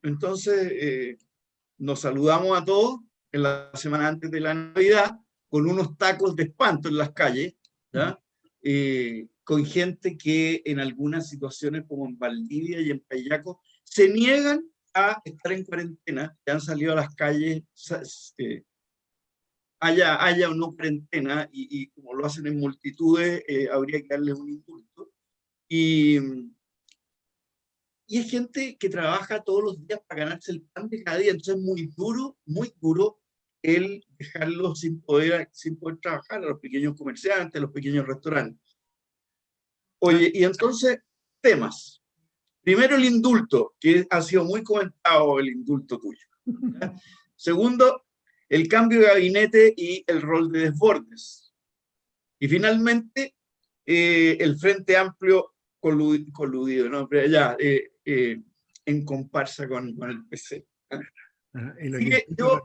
Entonces nos saludamos a todos en la semana antes de la Navidad con unos tacos de espanto en las calles, ¿ya? Con gente que en algunas situaciones como en Valdivia y en Payaco se niegan a estar en cuarentena, que han salido a las calles, haya o no cuarentena, y como lo hacen en multitudes, habría que darles un indulto. Y es gente que trabaja todos los días para ganarse el pan de cada día, entonces es muy duro el dejarlos sin poder trabajar, a los pequeños comerciantes, a los pequeños restaurantes. Oye, y entonces, temas. Primero, el indulto, que ha sido muy comentado, el indulto tuyo, ¿ya? Segundo, el cambio de gabinete y el rol de Desbordes. Y finalmente, el Frente Amplio coludido, ¿no? Pero ya, en comparsa con el PC. Así que yo,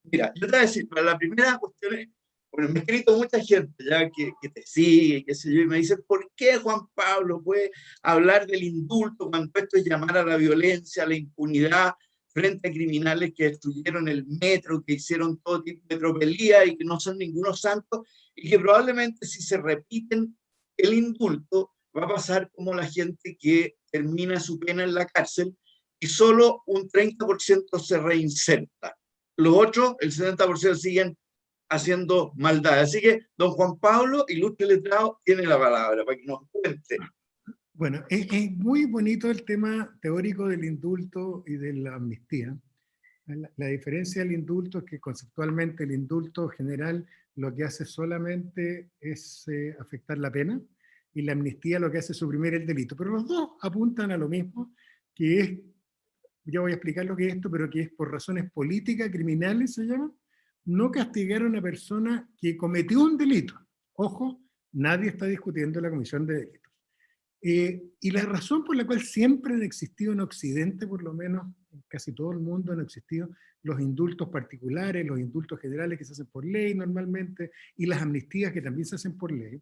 mira, yo te voy a decir, para la primera cuestión, bueno, me ha escrito mucha gente ya que te sigue, qué sé yo, y me dicen, ¿por qué Juan Pablo puede hablar del indulto cuando esto es llamar a la violencia, a la impunidad frente a criminales que destruyeron el metro, que hicieron todo tipo de tropelía y que no son ningunos santos, y que probablemente si se repiten el indulto va a pasar como la gente que termina su pena en la cárcel y solo un 30% se reinserta. Los otros, el 70% siguen haciendo maldad. Así que don Juan Pablo, ilustre letrado, tiene la palabra para que nos cuente. Bueno, es muy bonito el tema teórico del indulto y de la amnistía. La diferencia del indulto es que conceptualmente el indulto general lo que hace solamente es afectar la pena, y la amnistía lo que hace es suprimir el delito. Pero los dos apuntan a lo mismo, que es, ya voy a explicar lo que es esto, pero que es por razones políticas, criminales se llama, no castigar a una persona que cometió un delito. Ojo, nadie está discutiendo la comisión de delitos. Y la razón por la cual siempre han existido en Occidente, por lo menos en casi todo el mundo han existido los indultos particulares, los indultos generales que se hacen por ley normalmente, y las amnistías que también se hacen por ley,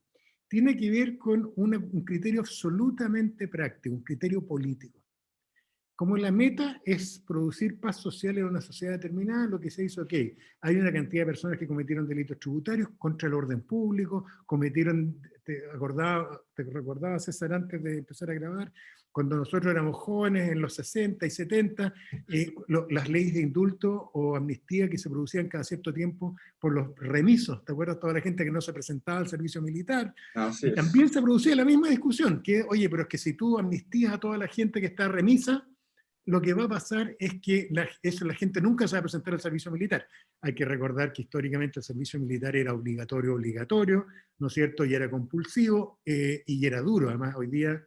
tiene que ver con un criterio absolutamente práctico, un criterio político. Como la meta es producir paz social en una sociedad determinada, lo que se hizo, ok, hay una cantidad de personas que cometieron delitos tributarios contra el orden público, cometieron, te recordaba César antes de empezar a grabar, cuando nosotros éramos jóvenes en los 60 y 70, las leyes de indulto o amnistía que se producían cada cierto tiempo por los remisos, ¿te acuerdas? Toda la gente que no se presentaba al servicio militar. Y también se producía la misma discusión, que oye, pero es que si tú amnistías a toda la gente que está remisa, lo que va a pasar es que la gente nunca se va a presentar al servicio militar. Hay que recordar que históricamente el servicio militar era obligatorio, ¿no es cierto? Y era compulsivo y era duro. Además, hoy día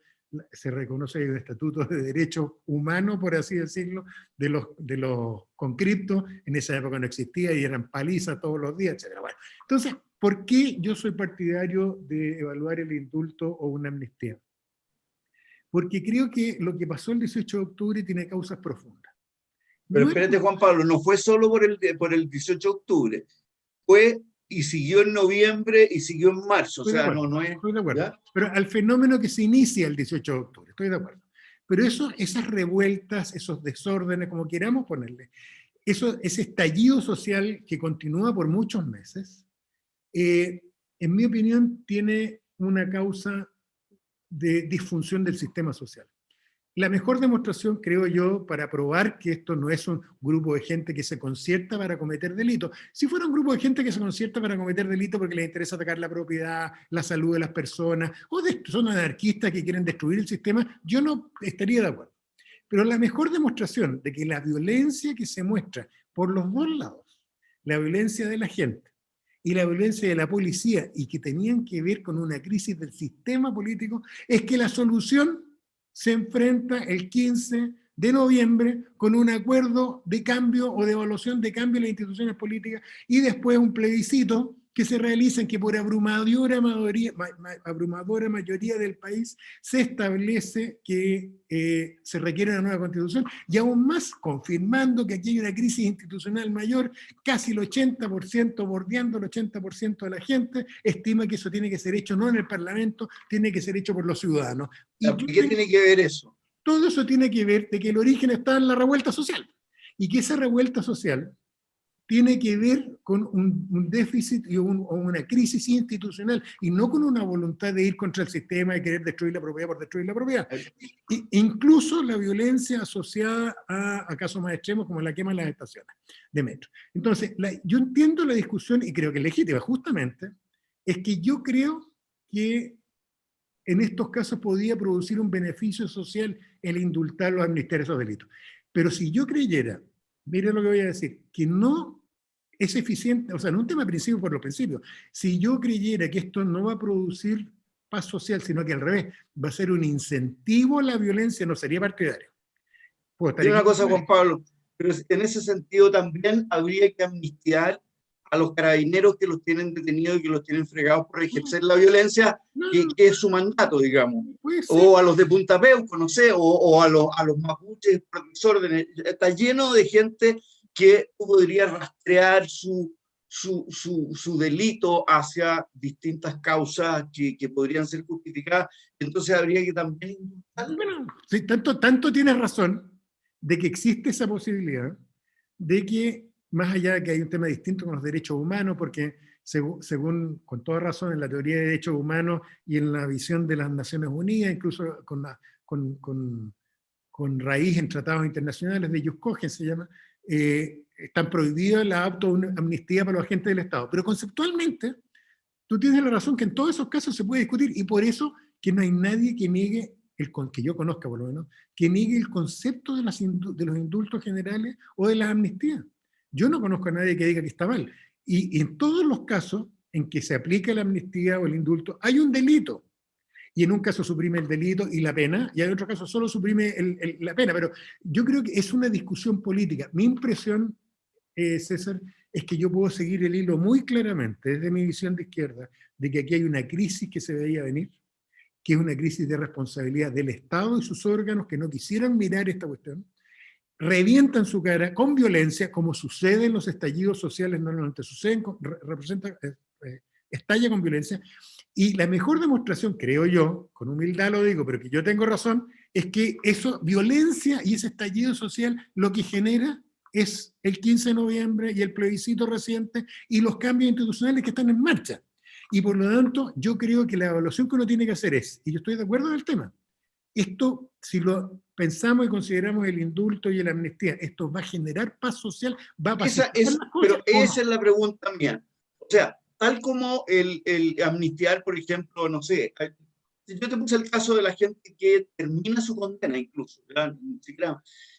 se reconoce el estatuto de derecho humano, por así decirlo, de los conscriptos. En esa época no existía y eran palizas todos los días, etc. Bueno, entonces, ¿por qué yo soy partidario de evaluar el indulto o una amnistía? Porque creo que lo que pasó el 18 de octubre tiene causas profundas. Pero espérate, Juan Pablo, no fue solo por el 18 de octubre, fue y siguió en noviembre y siguió en marzo. Estoy de acuerdo. ¿Ya? Pero al fenómeno que se inicia el 18 de octubre, estoy de acuerdo. Pero esas revueltas, esos desórdenes, como queramos ponerle, ese estallido social que continúa por muchos meses, en mi opinión, tiene una causa de disfunción del sistema social. La mejor demostración, creo yo, para probar que esto no es un grupo de gente que se concierta para cometer delitos. Si fuera un grupo de gente que se concierta para cometer delitos porque les interesa atacar la propiedad, la salud de las personas, o son anarquistas que quieren destruir el sistema, yo no estaría de acuerdo. Pero la mejor demostración de que la violencia que se muestra por los dos lados, la violencia de la gente y la violencia de la policía, y que tenían que ver con una crisis del sistema político, es que la solución se enfrenta el 15 de noviembre con un acuerdo de cambio o de evaluación de cambio en las instituciones políticas, y después un plebiscito que se realiza en que por abrumadora mayoría del país se establece que se requiere una nueva constitución, y aún más confirmando que aquí hay una crisis institucional mayor. Casi el 80%, bordeando el 80% de la gente, estima que eso tiene que ser hecho no en el Parlamento, tiene que ser hecho por los ciudadanos. ¿Y qué tiene que ver eso? Todo eso tiene que ver de que el origen está en la revuelta social, y que esa revuelta social tiene que ver con un déficit o una crisis institucional, y no con una voluntad de ir contra el sistema y querer destruir la propiedad por destruir la propiedad. Incluso la violencia asociada a casos más extremos como la quema en las estaciones de metro. Entonces, yo entiendo la discusión y creo que es legítima, justamente, es que yo creo que en estos casos podía producir un beneficio social el indultar o amnistiar esos delitos. Pero si yo creyera, mire lo que voy a decir, que no es eficiente, o sea, no un tema de principio por los principios, si yo creyera que esto no va a producir paz social, sino que al revés, va a ser un incentivo a la violencia, no sería partidario. Puedo estar Y una cosa, equivocado. Juan Pablo, pero en ese sentido también habría que amnistiar a los carabineros que los tienen detenidos y que los tienen fregados por ejercer la violencia, que es su mandato, digamos. O a los de Punta Peuco, no sé, o a los mapuches por desórdenes. Está lleno de gente que podría rastrear su delito hacia distintas causas que podrían ser justificadas. Entonces habría que también... Bueno, sí, tanto tienes razón de que existe esa posibilidad de que, más allá de que hay un tema distinto con los derechos humanos, porque según, con toda razón, en la teoría de derechos humanos y en la visión de las Naciones Unidas, incluso con raíz en tratados internacionales, de Jus Cogens se llama, están prohibidas la autoamnistía para los agentes del Estado. Pero conceptualmente, tú tienes la razón que en todos esos casos se puede discutir, y por eso que no hay nadie que niegue, que yo conozca por lo menos, que niegue el concepto de los indultos generales o de las amnistías. Yo no conozco a nadie que diga que está mal. Y en todos los casos en que se aplica la amnistía o el indulto, hay un delito. Y en un caso suprime el delito y la pena, y en otro caso solo suprime la pena. Pero yo creo que es una discusión política. Mi impresión, César, es que yo puedo seguir el hilo muy claramente desde mi visión de izquierda, de que aquí hay una crisis que se veía venir, que es una crisis de responsabilidad del Estado y sus órganos que no quisieran mirar esta cuestión, revientan su cara con violencia, como sucede en los estallidos sociales, normalmente suceden, estalla con violencia, y la mejor demostración, creo yo, con humildad lo digo, pero que yo tengo razón, es que eso, violencia y ese estallido social, lo que genera es el 15 de noviembre y el plebiscito reciente y los cambios institucionales que están en marcha. Y por lo tanto, yo creo que la evaluación que uno tiene que hacer es, y yo estoy de acuerdo en el tema, esto, si lo pensamos y consideramos el indulto y la amnistía, ¿esto va a generar paz social? ¿Va a pacificar las cosas? Pero esa es la pregunta mía. O sea, tal como el amnistiar, por ejemplo, no sé, yo te puse el caso de la gente que termina su condena incluso, ¿verdad?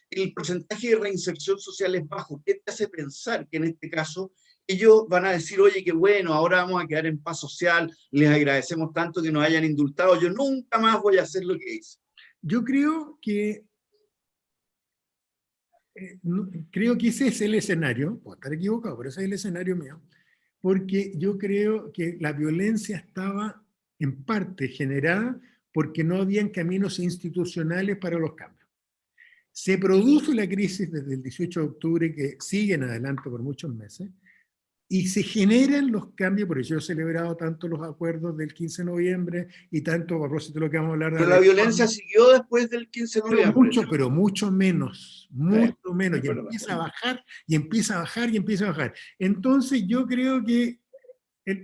El porcentaje de reinserción social es bajo. ¿Qué te hace pensar que en este caso ellos van a decir, oye, qué bueno, ahora vamos a quedar en paz social, les agradecemos tanto que nos hayan indultado, yo nunca más voy a hacer lo que hice? Yo creo que creo que ese es el escenario, puedo estar equivocado, pero ese es el escenario mío, porque yo creo que la violencia estaba en parte generada porque no habían caminos institucionales para los cambios. Se produce la crisis desde el 18 de octubre que sigue en adelante por muchos meses, y se generan los cambios, por eso yo he celebrado tanto los acuerdos del 15 de noviembre y tanto, a propósito de lo que vamos a hablar de Pero la violencia siguió después del 15 de noviembre. pero mucho menos, mucho menos, y verdad. empieza a bajar, y empieza a bajar, y empieza a bajar. Entonces yo creo que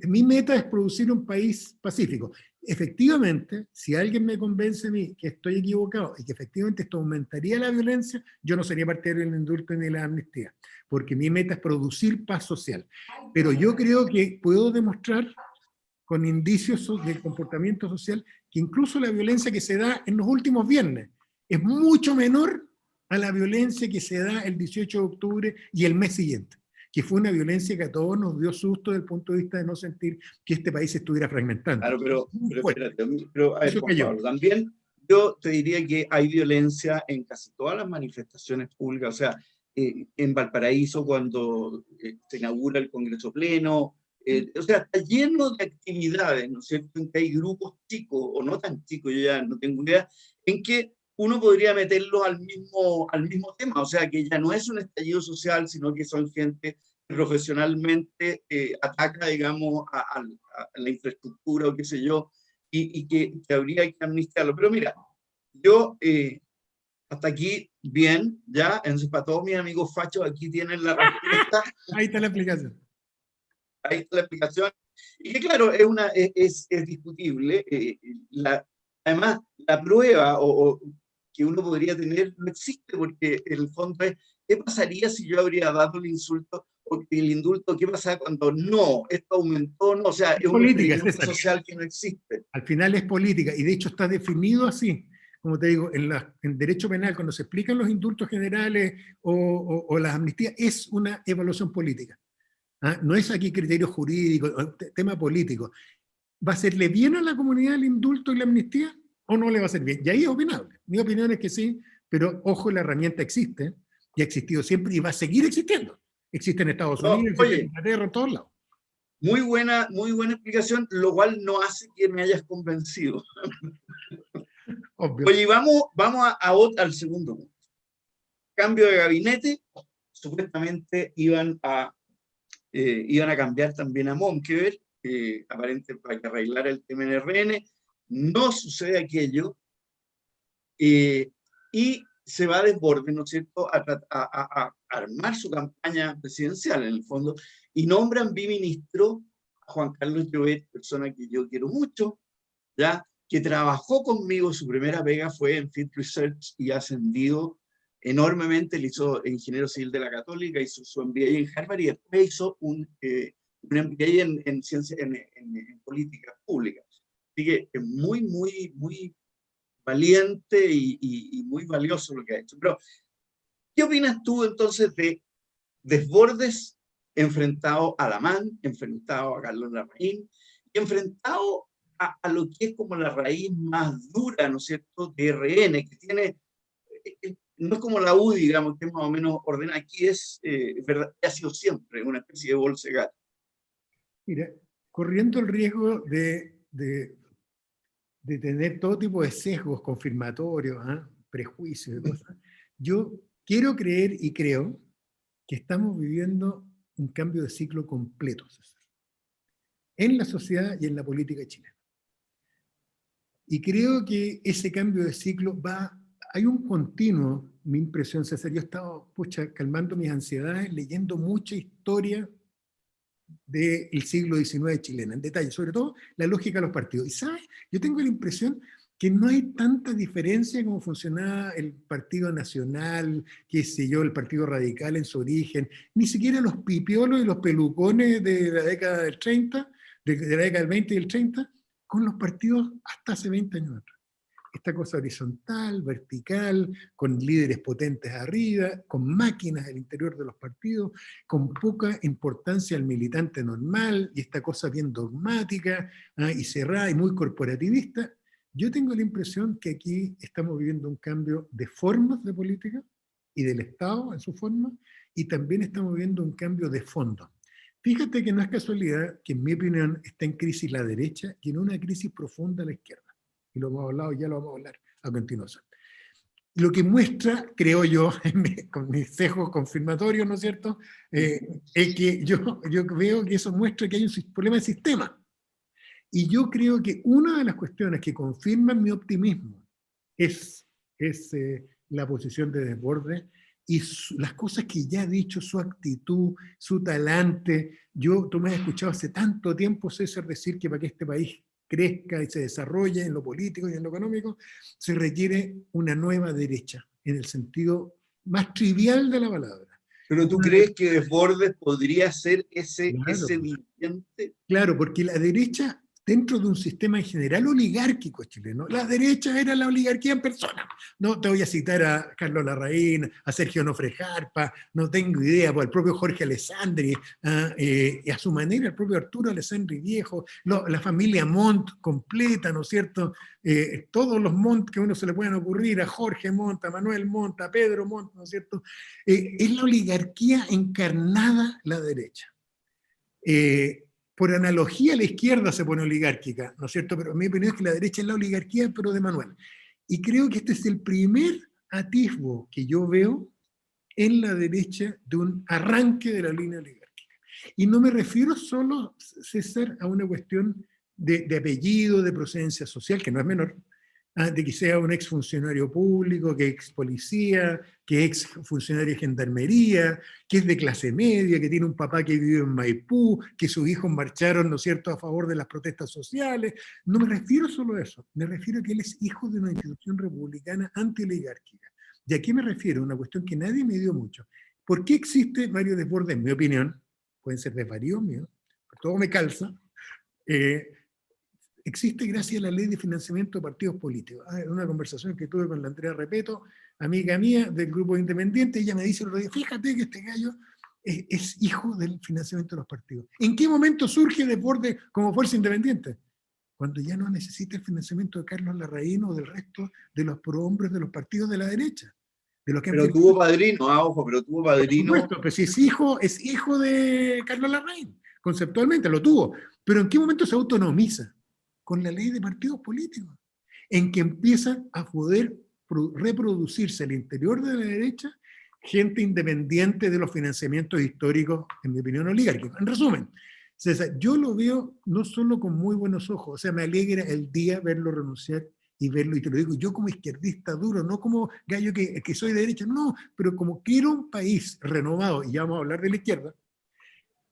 mi meta es producir un país pacífico. Efectivamente, si alguien me convence a mí que estoy equivocado y que efectivamente esto aumentaría la violencia, yo no sería partidario del indulto ni de la amnistía, porque mi meta es producir paz social. Pero yo creo que puedo demostrar con indicios de comportamiento social que incluso la violencia que se da en los últimos viernes es mucho menor a la violencia que se da el 18 de octubre y el mes siguiente, que fue una violencia que a todos nos dio susto desde el punto de vista de no sentir que este país se estuviera fragmentando. Claro, pero espérate, a ver, Juan Pablo, también yo te diría que hay violencia en casi todas las manifestaciones públicas, o sea, en Valparaíso cuando se inaugura el Congreso Pleno, o sea, está lleno de actividades, ¿no es cierto?, en que hay grupos chicos, o no tan chicos, yo ya no tengo idea, en que uno podría meterlos al mismo tema, o sea, que ya no es un estallido social, sino que son gente profesionalmente ataca, digamos, a la infraestructura o qué sé yo, y que habría que amnistiarlo. Pero mira, yo Hasta aquí, bien, ya. Entonces, para todos mis amigos fachos, aquí tienen la respuesta. Ahí está la explicación. Ahí está la explicación. Y que claro, es discutible. Además, la prueba que uno podría tener no existe, porque en el fondo es, ¿qué pasaría si yo habría dado el insulto o el indulto? ¿Qué pasa cuando no? Esto aumentó, no, o sea, es Es un política, experimento César. social que no existe. Al final es política, y de hecho está definido así. Como te digo, en derecho penal, cuando se explican los indultos generales o las amnistías, es una evaluación política. ¿Ah? No es aquí criterio jurídico, tema político. ¿Va a hacerle bien a la comunidad el indulto y la amnistía o no le va a hacer bien? Y ahí es opinable. Mi opinión es que sí, pero ojo, la herramienta existe, y ha existido siempre y va a seguir existiendo. Existe en Estados No, Unidos, existe en oye, Inglaterra, en todos lados. muy buena explicación, lo cual no hace que me hayas convencido. Obvio. Oye, vamos al segundo punto. Cambio de gabinete, supuestamente iban a cambiar también a Monkever, aparente para que arreglara el tema en RN. No sucede aquello, y se va a desborde, ¿no es cierto?, a armar su campaña presidencial, en el fondo, y nombran biministro a Juan Carlos Llobet, persona que yo quiero mucho, ¿ya?, que trabajó conmigo. Su primera pega fue en Field Research y ha ascendido enormemente. Él hizo ingeniero civil de la Católica, hizo su MBA en Harvard y después hizo un MBA en ciencia, en políticas públicas. Así que es muy valiente y muy valioso lo que ha hecho. Pero, ¿qué opinas tú entonces de Desbordes enfrentado a Alamán, enfrentado a Carlos Larraín, y enfrentado a lo que es como la raíz más dura, ¿no es cierto?, de RN, que tiene, no es como la U, digamos, que es más o menos ordenada, aquí es, verdad, ha sido siempre una especie de bolsa de gato. Mira, corriendo el riesgo de tener todo tipo de sesgos confirmatorios, ¿ah? Prejuicios y cosas, yo quiero creer y creo que estamos viviendo un cambio de ciclo completo, César, en la sociedad y en la política chilena. Y creo que ese cambio de ciclo hay un continuo, mi impresión, César, yo he estado, calmando mis ansiedades, leyendo mucha historia del siglo XIX chilena, en detalle, sobre todo la lógica de los partidos. Y ¿sabes? Yo tengo la impresión que no hay tanta diferencia en cómo funcionaba el Partido Nacional, qué sé yo, el Partido Radical en su origen, ni siquiera los pipiolos y los pelucones de la década del 30, de la década del 20 y del 30, con los partidos hasta hace 20 años atrás. Esta cosa horizontal, vertical, con líderes potentes arriba, con máquinas al interior de los partidos, con poca importancia al militante normal, y esta cosa bien dogmática, y cerrada y muy corporativista. Yo tengo la impresión que aquí estamos viviendo un cambio de formas de política y del Estado en su forma, y también estamos viviendo un cambio de fondo. Fíjate que no es casualidad que, en mi opinión, está en crisis la derecha y en una crisis profunda la izquierda. Y lo hemos hablado, ya lo vamos a hablar a continuación. Lo que muestra, creo yo, con mis sesgos confirmatorios, ¿no es cierto?, es que yo veo que eso muestra que hay un problema de sistema. Y yo creo que una de las cuestiones que confirman mi optimismo es la posición de Desbordes y las cosas que ya ha dicho, su actitud, su talante. Tú me has escuchado hace tanto tiempo, César, decir que para que este país crezca y se desarrolle en lo político y en lo económico, se requiere una nueva derecha, en el sentido más trivial de la palabra. ¿Pero tú crees que Desbordes podría ser ese Claro, dirigente? claro, porque la derecha, dentro de un sistema en general oligárquico chileno, la derecha era la oligarquía en persona. No te voy a citar a Carlos Larraín, a Sergio Onofre Jarpa, no tengo idea, pues al propio Jorge Alessandri, y a su manera el propio Arturo Alessandri Viejo, la familia Montt completa, ¿no es cierto? Todos los Montt que a uno se le puedan ocurrir, a Jorge Montt, a Manuel Montt, a Pedro Montt, ¿no es cierto? Es la oligarquía encarnada la derecha. Por analogía, la izquierda se pone oligárquica, ¿no es cierto? Pero mi opinión es que la derecha es la oligarquía, pero de Manuel. Y creo que este es el primer atisbo que yo veo en la derecha de un arranque de la línea oligárquica. Y no me refiero solo, César, a una cuestión de apellido, de procedencia social, que no es menor, de que sea un ex funcionario público, que ex policía, que ex funcionario de gendarmería, que es de clase media, que tiene un papá que vive en Maipú, que sus hijos marcharon, ¿no es cierto?, a favor de las protestas sociales. No me refiero solo a eso, me refiero a que él es hijo de una institución republicana antioligárquica. ¿Y a qué me refiero? Una cuestión que nadie me dio mucho. ¿Por qué existe Mario Desbordes, en mi opinión? Pueden ser desvaríos míos, pero todo me calza. Existe gracias a la ley de financiamiento de partidos políticos. Una conversación que tuve con la Andrea Repeto, amiga mía del grupo independiente, ella me dice el otro día, fíjate que este gallo es hijo del financiamiento de los partidos. ¿En qué momento surge Desbordes como fuerza independiente? Cuando ya no necesita el financiamiento de Carlos Larraín o del resto de los prohombres de los partidos de la derecha. De los que Pero tuvo padrino, ojo, pero tuvo padrino. Por supuesto, pues si es hijo de Carlos Larraín, conceptualmente lo tuvo. Pero ¿en qué momento se autonomiza? Con la ley de partidos políticos, en que empieza a poder reproducirse al interior de la derecha gente independiente de los financiamientos históricos, en mi opinión, oligárquicos. En resumen, César, yo lo veo no solo con muy buenos ojos, o sea, me alegra el día verlo renunciar y verlo, y te lo digo yo como izquierdista duro, no como gallo que soy de derecha, no, pero como quiero un país renovado, y ya vamos a hablar de la izquierda,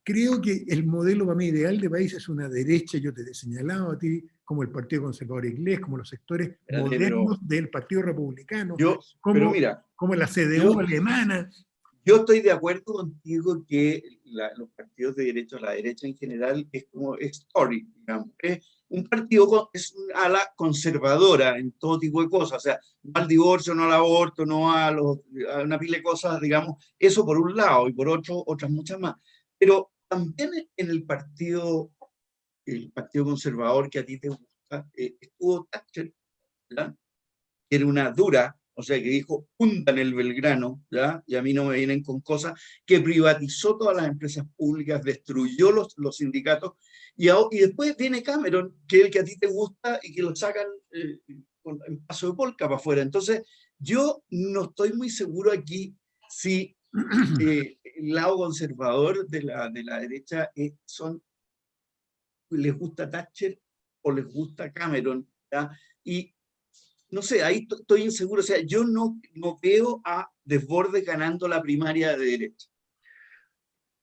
creo que el modelo para mí ideal de país es una derecha, yo te he señalado a ti, como el Partido Conservador Inglés, como los sectores modernos del Partido Republicano, pero mira, como la CDU alemana. Yo estoy de acuerdo contigo que los partidos de derecha, la derecha en general, es como Tory, digamos. Es un partido, es una ala conservadora en todo tipo de cosas, o sea, no al divorcio, no al aborto, no a una pila de cosas, digamos, eso por un lado, y por otro, otras muchas más. Pero también en el partido conservador que a ti te gusta, estuvo Thatcher, ¿verdad? Que era una dura, o sea, que dijo, hundan el Belgrano, ¿ya? Y a mí no me vienen con cosas, que privatizó todas las empresas públicas, destruyó los sindicatos, y después viene Cameron, que es el que a ti te gusta, y que lo sacan con el paso de polka para afuera. Entonces, yo no estoy muy seguro aquí si el lado conservador de la derecha les gusta Thatcher o les gusta Cameron, ¿ya? Y no sé, ahí estoy inseguro. O sea, yo no veo a Desbordes ganando la primaria de derecha.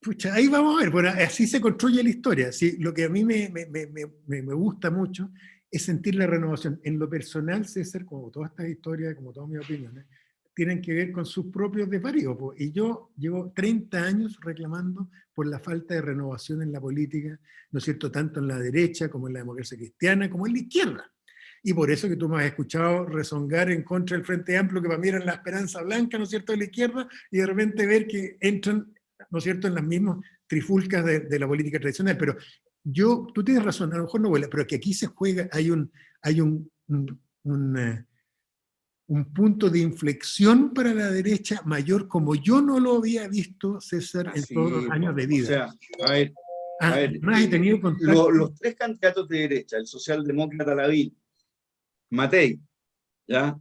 Pucha, ahí vamos a ver, bueno, así se construye la historia. ¿Sí? Lo que a mí me gusta mucho es sentir la renovación. En lo personal, César, como todas estas historias, como todas mis opiniones, tienen que ver con sus propios desvaríos. Y yo llevo 30 años reclamando por la falta de renovación en la política, ¿no es cierto?, tanto en la derecha como en la democracia cristiana, como en la izquierda. Y por eso que tú me has escuchado rezongar en contra del Frente Amplio, que para mí era la esperanza blanca, ¿no es cierto?, de la izquierda, y de repente ver que entran, ¿no es cierto?, en las mismas trifulcas de la política tradicional. Pero tú tienes razón, a lo mejor no vuela, pero que aquí se juega, hay un punto de inflexión para la derecha mayor, como yo no lo había visto, César, en todos los años de vida. O sea, a ver, he tenido contacto. Los tres candidatos de derecha, el socialdemócrata Lavín, Matei, ¿ya?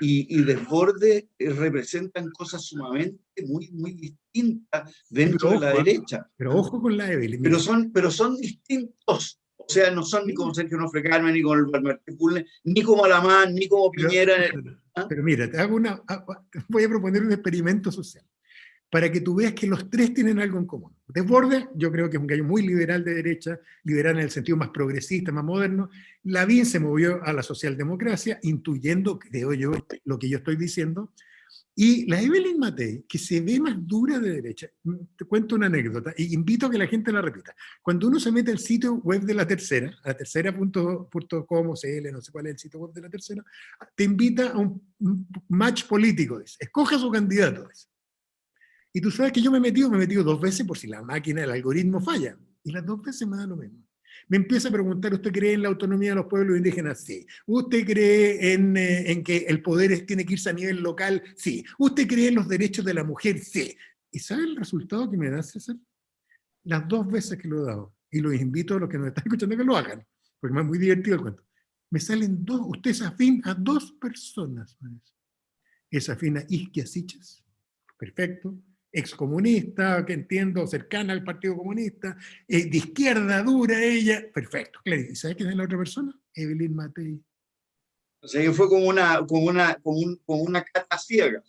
Y Desbordes representan cosas sumamente muy distintas dentro de la derecha. Pero ojo con la Evelyn. Pero son distintos. O sea, no son ni como Sergio Nofre Carmen, ni como el Martín Pulne, ni como Alamán, ni como Piñera. Pero mira, voy a proponer un experimento social para que tú veas que los tres tienen algo en común. Desbordes, yo creo que es un gallo muy liberal de derecha, liberal en el sentido más progresista, más moderno. Lavín se movió a la socialdemocracia, intuyendo, creo yo, lo que yo estoy diciendo. Y la Evelyn Matei, que se ve más dura de derecha, te cuento una anécdota y invito a que la gente la repita. Cuando uno se mete al sitio web de la tercera, a tercera.com, CL, no sé cuál es el sitio web de la tercera, te invita a un match político, dice. Escoja su candidato, dice. Y tú sabes que yo me he metido 2 veces por si la máquina, el algoritmo falla. Y las 2 veces me da lo mismo. Me empieza a preguntar, ¿usted cree en la autonomía de los pueblos indígenas? Sí. ¿Usted cree en que el poder tiene que irse a nivel local? Sí. ¿Usted cree en los derechos de la mujer? Sí. ¿Y sabe el resultado que me da, César? Las 2 veces que lo he dado. Y los invito a los que nos están escuchando que lo hagan, porque me es muy divertido el cuento. Me salen 2, usted es afín a 2 personas. Es afín a Isquia Sichas, perfecto, excomunista, que entiendo, cercana al Partido Comunista, de izquierda dura ella, perfecto, claro. ¿Y sabes quién es la otra persona? Evelyn Matei. O sea, que fue como una cata ciega.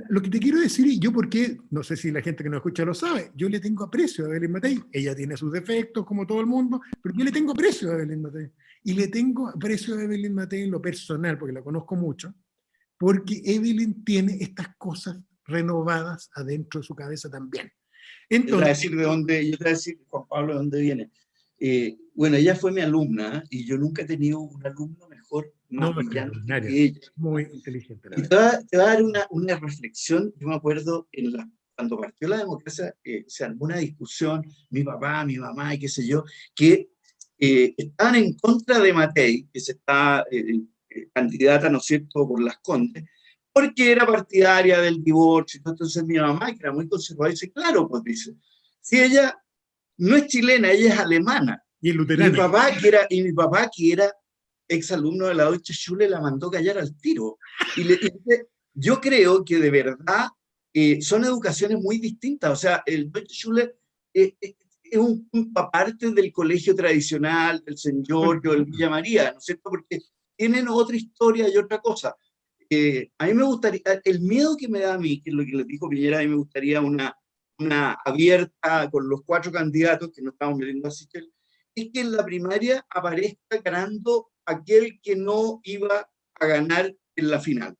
Lo que te quiero decir, y yo porque, no sé si la gente que nos escucha lo sabe, yo le tengo aprecio a Evelyn Matei. Ella tiene sus defectos, como todo el mundo, pero yo le tengo aprecio a Evelyn Matei. Y le tengo aprecio a Evelyn Matei en lo personal, porque la conozco mucho, porque Evelyn tiene estas cosas renovadas adentro de su cabeza también. Entonces, Yo te voy a decir, Juan Pablo, de dónde viene. Bueno, ella fue mi alumna y yo nunca he tenido un alumno mejor, más no, brillante extraordinaria, que ella. muy inteligente, la Y verdad. te va a dar una reflexión. Yo me acuerdo cuando partió la democracia, se armó una discusión, mi papá, mi mamá y qué sé yo, que estaban en contra de Matei, que se está candidata, ¿no es cierto?, por Las Condes, porque era partidaria del divorcio. Entonces mi mamá, que era muy conservadora, dice, claro, pues dice, si ella no es chilena, ella es alemana. Y Y mi luterana. papá, mi papá, que era exalumno de la Deutsche Schule, la mandó callar al tiro. Y yo creo que de verdad son educaciones muy distintas. O sea, el Deutsche Schule es un punto aparte del colegio tradicional, del San Giorgio, del Villa María, ¿no es cierto? Porque tienen otra historia y otra cosa. A mí me gustaría, el miedo que me da a mí, que es lo que les dijo Piñera, a mí me gustaría una abierta con los 4 candidatos que no estamos metiendo así, es que en la primaria aparezca ganando aquel que no iba a ganar en la final.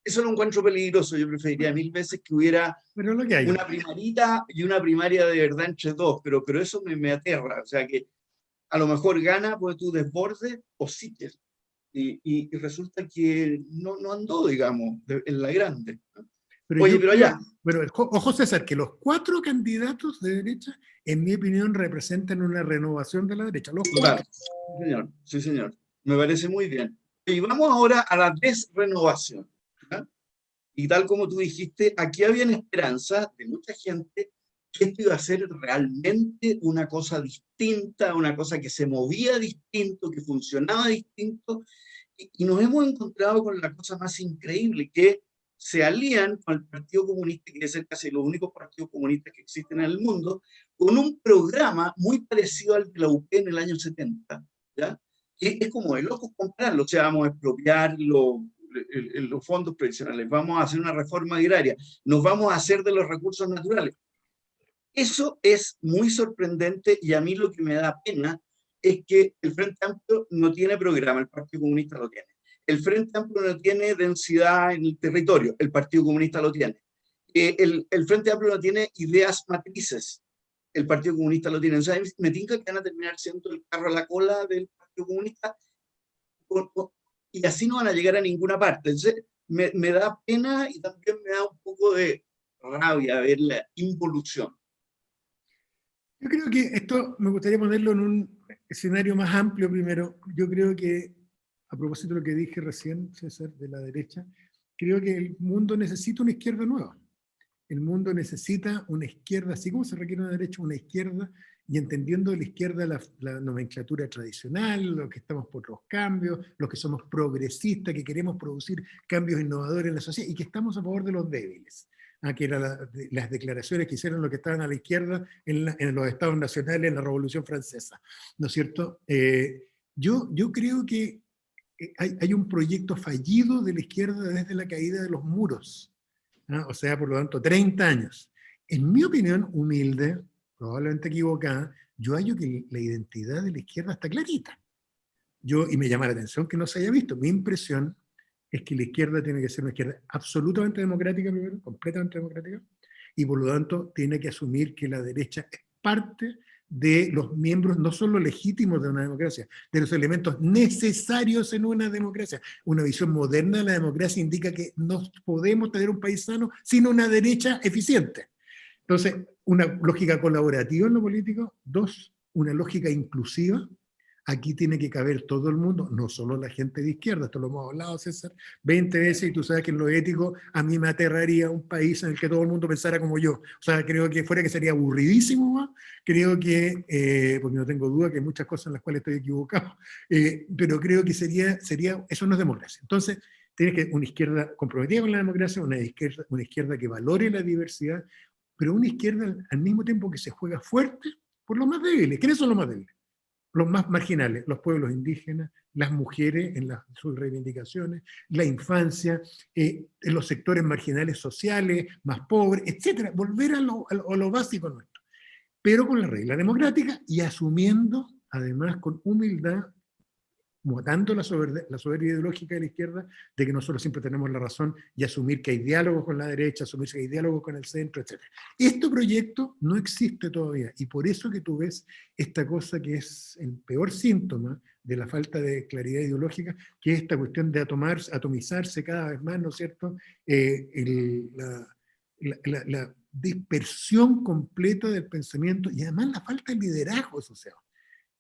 Eso lo encuentro peligroso. Yo preferiría 1000 veces que hubiera Pero lo que hay. una primarita y una primaria de verdad entre dos, pero eso me aterra. O sea, que a lo mejor gana porque tú desbordes o Sichel. Y resulta que no andó, digamos, en la grande. Pero Oye, yo pero creo, ya. bueno, ojo César, que los 4 candidatos de derecha, en mi opinión, representan una renovación de la derecha. Los 4. Total. Sí, señor. Sí, señor. Me parece muy bien. Y vamos ahora a la desrenovación. ¿Ya? Y tal como tú dijiste, aquí había esperanza de mucha gente que esto iba a ser realmente una cosa distinta, una cosa que se movía distinto, que funcionaba distinto, y nos hemos encontrado con la cosa más increíble, que se alían con el Partido Comunista, que es el casi los únicos partidos comunistas que existen en el mundo, con un programa muy parecido al de la UP en el año 70, ¿ya? Que es como de locos comprarlo, o sea, vamos a expropiar los fondos previsionales, vamos a hacer una reforma agraria, nos vamos a hacer de los recursos naturales. Eso es muy sorprendente y a mí lo que me da pena es que el Frente Amplio no tiene programa, el Partido Comunista lo tiene. El Frente Amplio no tiene densidad en el territorio, el Partido Comunista lo tiene. El Frente Amplio no tiene ideas matrices, el Partido Comunista lo tiene. O sea, me tinca que van a terminar siendo el carro a la cola del Partido Comunista y así no van a llegar a ninguna parte. Entonces, me da pena y también me da un poco de rabia ver la involución. Yo creo que esto me gustaría ponerlo en un escenario más amplio primero. Yo creo que, a propósito de lo que dije recién, César, de la derecha, creo que el mundo necesita una izquierda nueva. El mundo necesita una izquierda, así como se requiere una derecha, una izquierda, y entendiendo de la izquierda la nomenclatura tradicional, los que estamos por los cambios, los que somos progresistas, que queremos producir cambios innovadores en la sociedad y que estamos a favor de los débiles. Que eran las declaraciones que hicieron los que estaban a la izquierda en los estados nacionales en la Revolución Francesa, ¿no es cierto? Yo creo que hay un proyecto fallido de la izquierda desde la caída de los muros, ¿no? O sea, por lo tanto, 30 años. En mi opinión, humilde, probablemente equivocada, yo hallo que la identidad de la izquierda está clarita. Y me llama la atención que no se haya visto. Mi impresión es que la izquierda tiene que ser una izquierda absolutamente democrática primero, completamente democrática, y por lo tanto tiene que asumir que la derecha es parte de los miembros no solo legítimos de una democracia, de los elementos necesarios en una democracia. Una visión moderna de la democracia indica que no podemos tener un país sano sin una derecha eficiente. Entonces, una lógica colaborativa en lo político. 2, una lógica inclusiva. Aquí tiene que caber todo el mundo, no solo la gente de izquierda, esto lo hemos hablado, César, 20 veces, y tú sabes que en lo ético a mí me aterraría un país en el que todo el mundo pensara como yo. O sea, creo que fuera que sería aburridísimo, ¿no? Creo que, porque no tengo duda que hay muchas cosas en las cuales estoy equivocado, pero creo que sería, eso no es democracia. Entonces, tienes que una izquierda comprometida con la democracia, una izquierda que valore la diversidad, pero una izquierda al mismo tiempo que se juega fuerte por los más débiles. ¿Quiénes son los más débiles? los más marginales, los pueblos indígenas, las mujeres en sus reivindicaciones, la infancia, en los sectores marginales sociales, más pobres, etcétera. Volver a lo básico nuestro, pero con la regla democrática y asumiendo, además, con humildad, votando la soberbia ideológica de la izquierda, de que nosotros siempre tenemos la razón, y asumir que hay diálogo con la derecha, asumir que hay diálogo con el centro, etc. Este proyecto no existe todavía, y por eso que tú ves esta cosa que es el peor síntoma de la falta de claridad ideológica, que es esta cuestión de atomizarse cada vez más, ¿no es cierto? La dispersión completa del pensamiento, y además la falta de liderazgo social.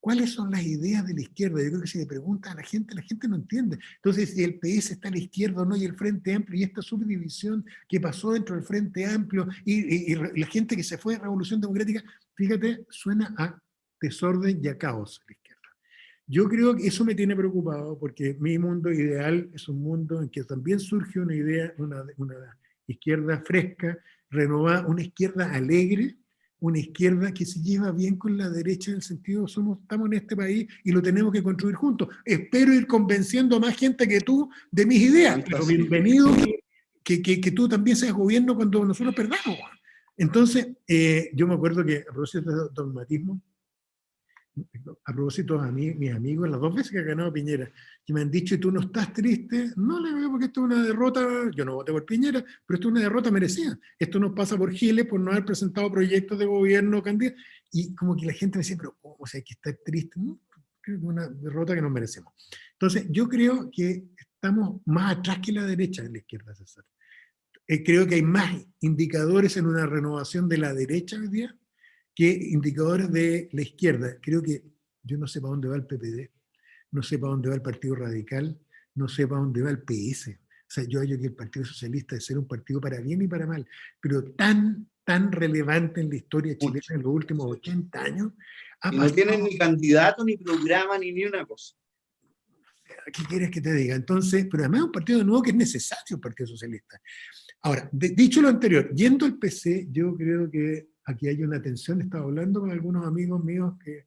¿Cuáles son las ideas de la izquierda? Yo creo que si le preguntas a la gente no entiende. Entonces, si el PS está a la izquierda o no, y el Frente Amplio, y esta subdivisión que pasó dentro del Frente Amplio, y la gente que se fue de Revolución Democrática, fíjate, suena a desorden y a caos la izquierda. Yo creo que eso me tiene preocupado, porque mi mundo ideal es un mundo en que también surge una idea, una izquierda fresca, renovada, una izquierda alegre, una izquierda que se lleva bien con la derecha en el sentido, estamos en este país y lo tenemos que construir juntos. Espero ir convenciendo a más gente que tú de mis ideas, pero bienvenido que tú también seas gobierno cuando nosotros perdamos. Entonces, yo me acuerdo que, a propósito de dogmatismo, a propósito a mí, mis amigos, las 2 veces que ha ganado Piñera, que me han dicho, ¿y tú no estás triste? No le veo, porque esto es una derrota, yo no voté por Piñera, pero esto es una derrota merecida. Esto nos pasa por Giles, por no haber presentado proyectos de gobierno candidato. Y como que la gente me decía, pero ¿cómo? O sea, hay que estar triste. No, creo que es una derrota que nos merecemos. Entonces, yo creo que estamos más atrás que la derecha de la izquierda, César. Creo que hay más indicadores en una renovación de la derecha hoy día que indicadores de la izquierda. Creo que yo no sé para dónde va el PPD, no sé para dónde va el Partido Radical, no sé para dónde va el PS. O sea, yo hallo que el Partido Socialista debe ser un partido para bien y para mal, pero tan relevante en la historia chilena en los últimos 80 años. Y no tienen ni candidato, ni programa, ni una cosa. ¿Qué quieres que te diga? Entonces, pero además es un partido nuevo que es necesario, el Partido Socialista. Ahora, dicho lo anterior, yendo al PC, yo creo que aquí hay una tensión. He estado hablando con algunos amigos míos que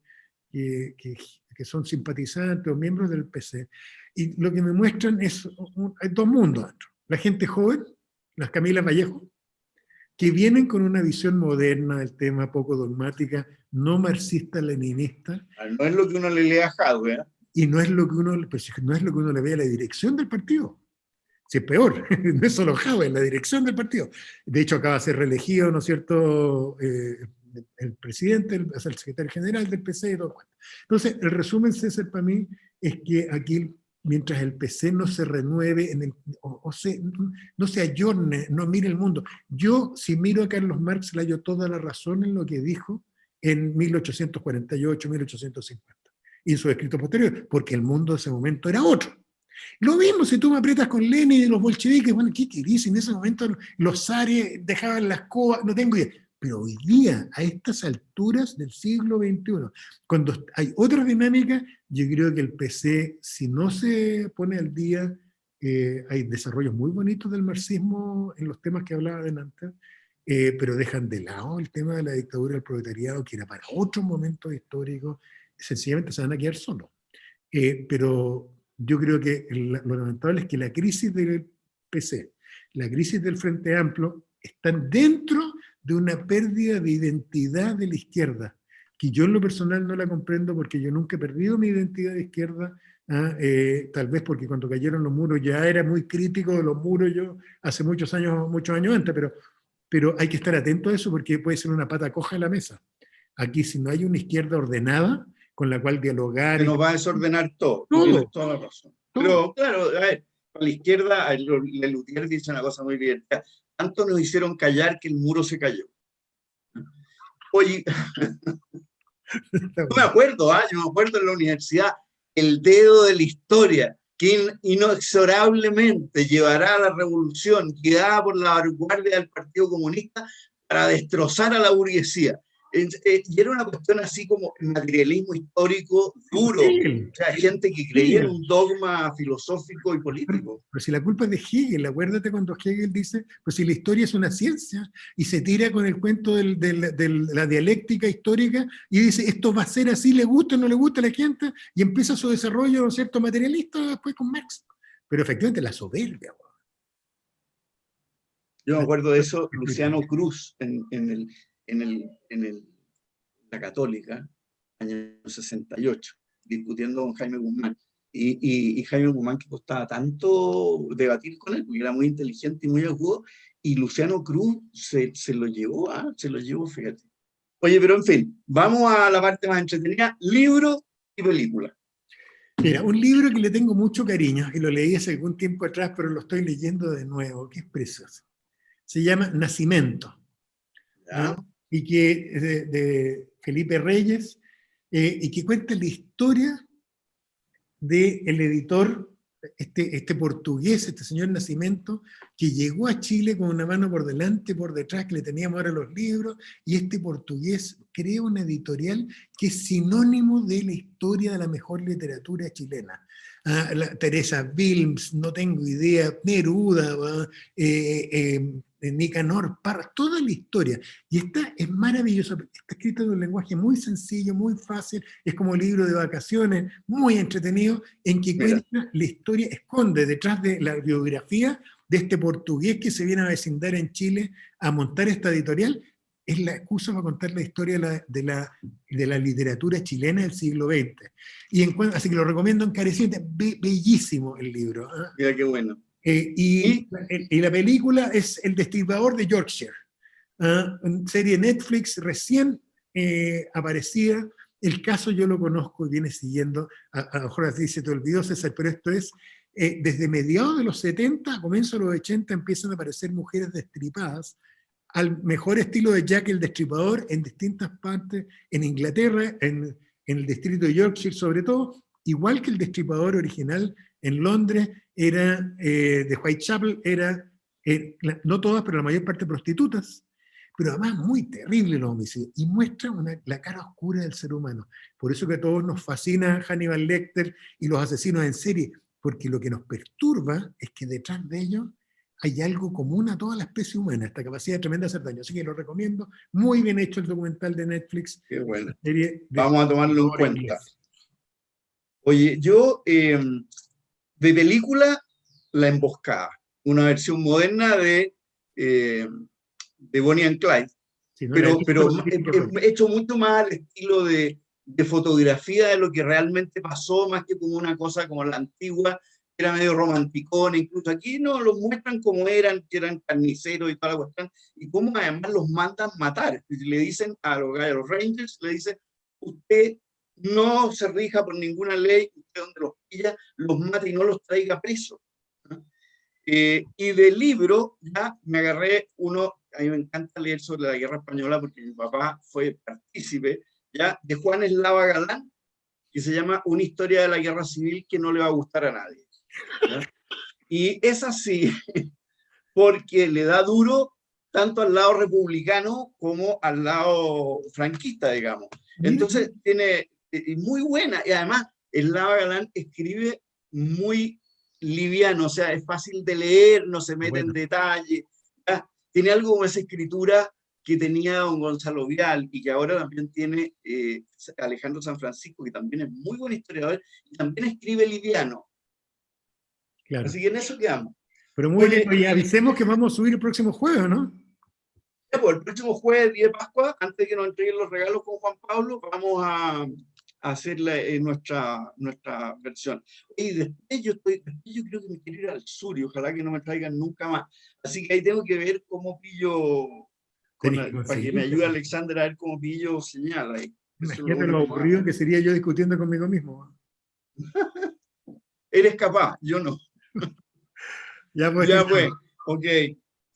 son simpatizantes o miembros del PC, y lo que me muestran es hay 2 mundos dentro. La gente joven, las Camila Vallejo, que vienen con una visión moderna del tema, poco dogmática, no marxista-leninista. No es lo que uno le lee a Jadwe, ¿eh? Y no es lo que uno, pues, no es lo que uno le ve a la dirección del partido. Si es peor, no es solo Jadwe, es la dirección del partido. De hecho, acaba de ser reelegido, ¿no es cierto?, el presidente, el secretario general del PC y todo. Entonces, el resumen, César, para mí, es que aquí, mientras el PC no se renueve, no se ayorne, no mire el mundo. Yo, si miro a Carlos Marx, le hallo toda la razón en lo que dijo en 1848, 1850, y en sus escritos posteriores, porque el mundo de ese momento era otro. Lo mismo si tú me aprietas con Lenin y los bolcheviques, bueno, ¿qué querís? En ese momento los zares dejaban las cobas, no tengo idea. Pero hoy día, a estas alturas del siglo XXI, cuando hay otra dinámica, yo creo que el PC, si no se pone al día, hay desarrollos muy bonitos del marxismo en los temas que hablaba delante, pero dejan de lado el tema de la dictadura del proletariado, que era para otros momentos históricos, sencillamente se van a quedar solos. Pero yo creo que lo lamentable es que la crisis del PC, la crisis del Frente Amplio, están dentro de una pérdida de identidad de la izquierda, que yo en lo personal no la comprendo, porque yo nunca he perdido mi identidad de izquierda, tal vez porque cuando cayeron los muros ya era muy crítico de los muros yo, hace muchos años antes, pero hay que estar atento a eso, porque puede ser una pata coja en la mesa. Aquí, si no hay una izquierda ordenada, con la cual dialogar... Se nos va a desordenar todo. Tienes toda la razón. Pero, claro, a ver, a la izquierda, Lelutier dice una cosa muy bien. Tanto nos hicieron callar que el muro se cayó. Oye, yo me acuerdo en la universidad, el dedo de la historia, que inexorablemente llevará a la revolución guiada por la vanguardia del Partido Comunista para destrozar a la burguesía. Y era una cuestión así como materialismo histórico duro. Hegel. O sea, gente que creía en un dogma filosófico y político. Pero si la culpa es de Hegel, acuérdate cuando Hegel dice, pues si la historia es una ciencia, y se tira con el cuento de la dialéctica histórica, y dice, esto va a ser así, le gusta o no le gusta a la gente, y empieza su desarrollo, ¿no es cierto?, materialista después con Marx. Pero efectivamente la soberbia. Yo me acuerdo de eso, Luciano Cruz, la Católica, año 68, discutiendo con Jaime Guzmán. Y Jaime Guzmán, que costaba tanto debatir con él, porque era muy inteligente y muy agudo, y Luciano Cruz se lo llevó, fíjate. Oye, pero en fin, vamos a la parte más entretenida, libro y película. Mira, un libro que le tengo mucho cariño, y lo leí hace algún tiempo atrás, pero lo estoy leyendo de nuevo, que es precioso. Se llama Nacimiento, ¿no? Y que es de Felipe Reyes, y que cuenta la historia del editor, este portugués, este señor Nacimiento, que llegó a Chile con una mano por delante, por detrás, que le teníamos ahora los libros, y este portugués crea una editorial que es sinónimo de la historia de la mejor literatura chilena. Teresa Wilms, no tengo idea, Neruda, Nicanor Parra, toda la historia. Y esta es maravillosa, está escrita en un lenguaje muy sencillo, muy fácil, es como un libro de vacaciones, muy entretenido, en que cuenta la historia, esconde detrás de la biografía de este portugués que se viene a vecindar en Chile a montar esta editorial. Es la excusa para contar la historia de la literatura chilena del siglo XX. Así que lo recomiendo encarecidamente, bellísimo el libro. Mira qué bueno. Y la película es El Destripador de Yorkshire, una serie Netflix recién aparecida. El caso yo lo conozco y viene siguiendo, a lo mejor así se te olvidó, César, pero esto es, desde mediados de los 70, a comienzos de los 80, empiezan a aparecer mujeres destripadas, al mejor estilo de Jack el Destripador, en distintas partes, en Inglaterra, en el distrito de Yorkshire sobre todo, igual que el Destripador original en Londres, era de Whitechapel, era, no todas, pero la mayor parte prostitutas, pero además muy terrible los homicidios, y muestra la cara oscura del ser humano. Por eso que a todos nos fascina Hannibal Lecter y los asesinos en serie, porque lo que nos perturba es que detrás de ellos hay algo común a toda la especie humana, esta capacidad tremenda de hacer daño. Así que lo recomiendo. Muy bien hecho el documental de Netflix. Qué bueno. Vamos a tomarlo en cuenta. Inglés. Oye, yo de película, La Emboscada, una versión moderna de Bonnie and Clyde, sí, no pero hecho mucho más al estilo de fotografía de lo que realmente pasó, más que como una cosa como la antigua, que era medio romanticona. Incluso aquí no los muestran como eran, que eran carniceros y toda la cuestión, y cómo además los mandan matar. Le dicen a los Rangers, le dicen, usted no se rija por ninguna ley, usted donde los pilla, los mata y no los traiga presos. Y del libro ya me agarré uno, a mí me encanta leer sobre la guerra española porque mi papá fue partícipe, ya, de Juan Eslava Galán, que se llama Una historia de la guerra civil que no le va a gustar a nadie, ¿ya? Y es así porque le da duro tanto al lado republicano como al lado franquista, digamos. Entonces tiene muy buena, y además Eslava Galán escribe muy liviano, o sea, es fácil de leer, no se mete en detalle, ¿ya? Tiene algo como esa escritura que tenía don Gonzalo Vial y que ahora también tiene Alejandro San Francisco, que también es muy buen historiador y también escribe liviano. Claro. Así que en eso quedamos. Pero muy bien, oye, avisemos que vamos a subir el próximo jueves, ¿no? Pues el próximo jueves, día de Pascua, antes de que nos entreguen los regalos con Juan Pablo, vamos a hacer nuestra versión. Y después yo creo que me quiero ir al sur y ojalá que no me traigan nunca más. Así que ahí tengo que ver cómo pillo, para que me ayude Alexander a ver cómo pillo señal ahí. Imagínate lo aburrido que sería yo discutiendo conmigo mismo. Eres capaz, yo no. Ya pues, ok,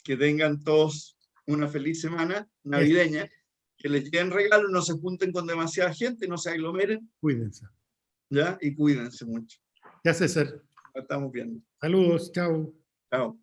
que tengan todos una feliz semana navideña, que les lleguen regalos, no se junten con demasiada gente, no se aglomeren. Cuídense. ¿Ya? Y cuídense mucho. Ya, César. Lo estamos viendo. Saludos, chao. Chao.